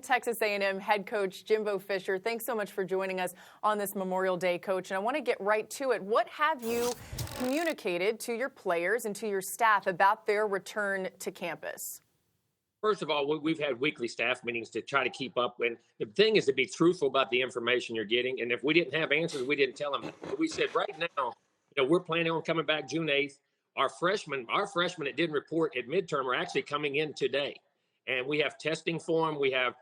Texas A&M head coach Jimbo Fisher, thanks so much for joining us on this Memorial Day, Coach. And I want to get right to it. What have you communicated to your players and to your staff about their return to campus? First of all, we've had weekly staff meetings to try to keep up. And the thing is to be truthful about the information you're getting. And if we didn't have answers, we didn't tell them that. But we said right now, we're planning on coming back June 8th. Our freshmen that didn't report at midterm are actually coming in today. And we have testing for them. We have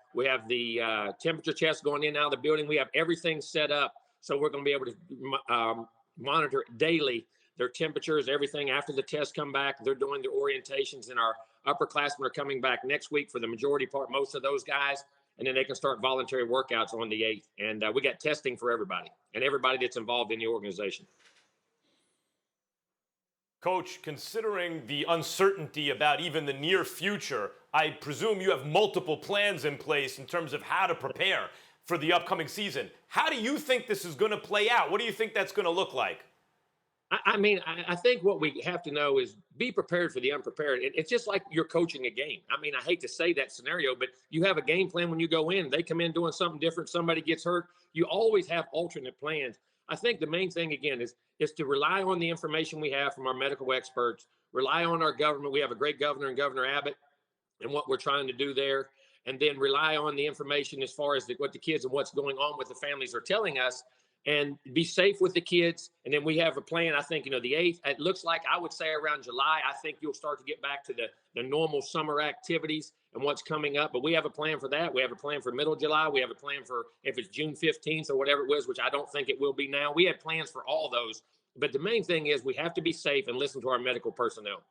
the temperature checks going in and out of the building. We have everything set up. So we're going to be able to monitor daily their temperatures, everything after the tests come back. They're doing their orientations, and our upperclassmen are coming back next week for the majority part, most of those guys. And then they can start voluntary workouts on the 8th. And we got testing for everybody and everybody that's involved in the organization. Coach, considering the uncertainty about even the near future, I presume you have multiple plans in place in terms of how to prepare for the upcoming season. How do you think this is going to play out? What do you think that's going to look like? I think what we have to know is be prepared for the unprepared. It's just like you're coaching a game. I hate to say that scenario, but you have a game plan when you go in. They come in doing something different. Somebody gets hurt. You always have alternate plans. I think the main thing, again, is to rely on the information we have from our medical experts, rely on our government. We have a great governor in Governor Abbott and what we're trying to do there, and then rely on the information as far as what the kids and what's going on with the families are telling us, and be safe with the kids. And then we have a plan. I think, the 8th, it looks like, I would say around July, I think you'll start to get back to the normal summer activities and what's coming up. But we have a plan for that. We have a plan for middle July. We have a plan for if it's June 15th or whatever it was, which I don't think it will be now. We had plans for all those. But the main thing is we have to be safe and listen to our medical personnel.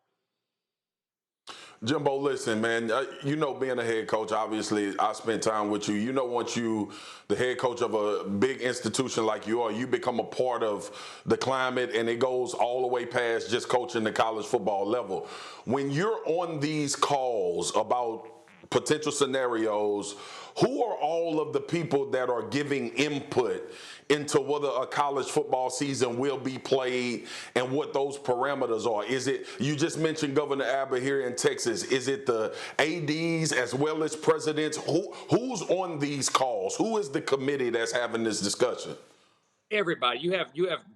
Jimbo, listen, man, being a head coach, obviously, I spent time with you. Once you, the head coach of a big institution like you are, you become a part of the climate, and it goes all the way past just coaching the college football level. When you're on these calls about potential scenarios, who are all of the people that are giving input into whether a college football season will be played and what those parameters are? Is it, you just mentioned Governor Abbott here in Texas, is it the ADs as well as presidents? Who's on these calls? Who is the committee that's having this discussion? Everybody. You have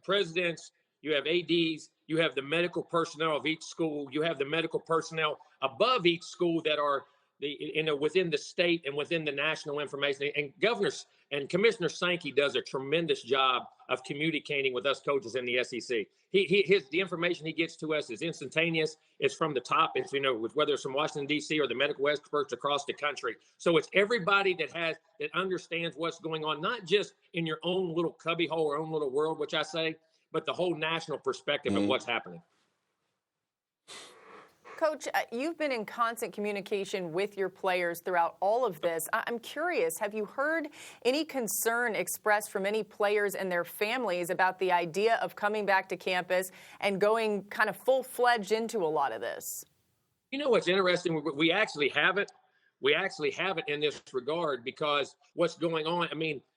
presidents, you have ADs, you have the medical personnel of each school, you have the medical personnel above each school that are within the state and within the national information. And governors and Commissioner Sankey does a tremendous job of communicating with us coaches in the SEC. The information he gets to us is instantaneous. It's from the top. It's, whether it's from Washington, D.C. or the medical experts across the country. So it's everybody that understands what's going on, not just in your own little cubbyhole or own little world, which I say, but the whole national perspective of what's happening. Coach, you've been in constant communication with your players throughout all of this. I'm curious, have you heard any concern expressed from any players and their families about the idea of coming back to campus and going kind of full-fledged into a lot of this? What's interesting? We actually have it. We actually have it in this regard because what's going on,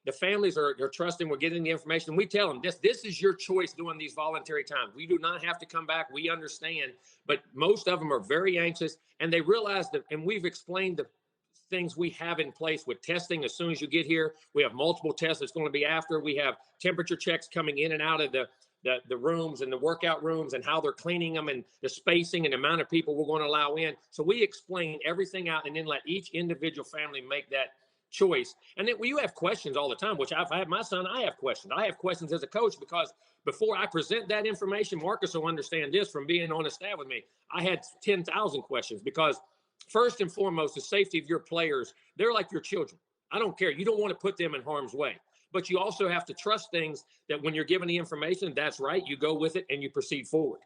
the families are trusting. We're getting the information. We tell them this is your choice during these voluntary times. We do not have to come back. We understand. But most of them are very anxious, and they realize that, and we've explained the things we have in place with testing. As soon as you get here, we have multiple tests that's going to be after. We have temperature checks coming in and out of the rooms and the workout rooms and how they're cleaning them and the spacing and the amount of people we're going to allow in. So we explain everything out and then let each individual family make that choice. And then you have questions all the time, which I have my son, I have questions. I have questions as a coach because before I present that information, Marcus will understand this from being on the staff with me. I had 10,000 questions because first and foremost, the safety of your players, they're like your children. I don't care. You don't want to put them in harm's way. But you also have to trust things that when you're given the information, that's right, you go with it and you proceed forward.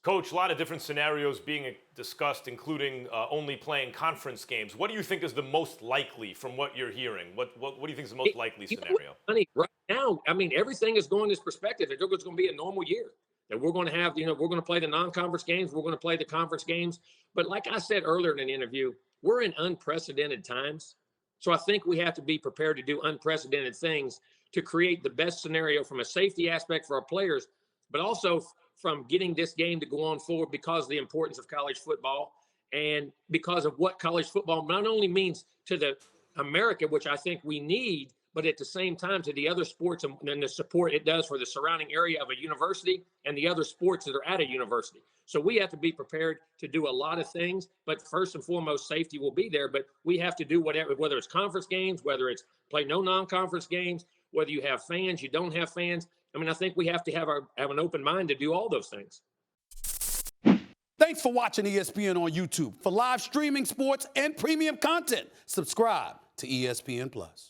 Coach, a lot of different scenarios being discussed, including only playing conference games. What do you think is the most likely from what you're hearing? What do you think is the most likely scenario? Right now, everything is going this perspective. It's going to be a normal year. That we're going to have, we're going to play the non-conference games. We're going to play the conference games. But like I said earlier in an interview, we're in unprecedented times. So I think we have to be prepared to do unprecedented things to create the best scenario from a safety aspect for our players, but also from getting this game to go on forward because of the importance of college football And because of what college football not only means to the America, which I think we need, but at the same time to the other sports and the support it does for the surrounding area of a university and the other sports that are at a university. So we have to be prepared to do a lot of things, but first and foremost, safety will be there. But we have to do whatever, whether it's conference games, whether it's play no non-conference games, whether you have fans, you don't have fans. I mean, I think we have to have an open mind to do all those things. Thanks for watching ESPN on YouTube. For live streaming sports and premium content, subscribe to ESPN+.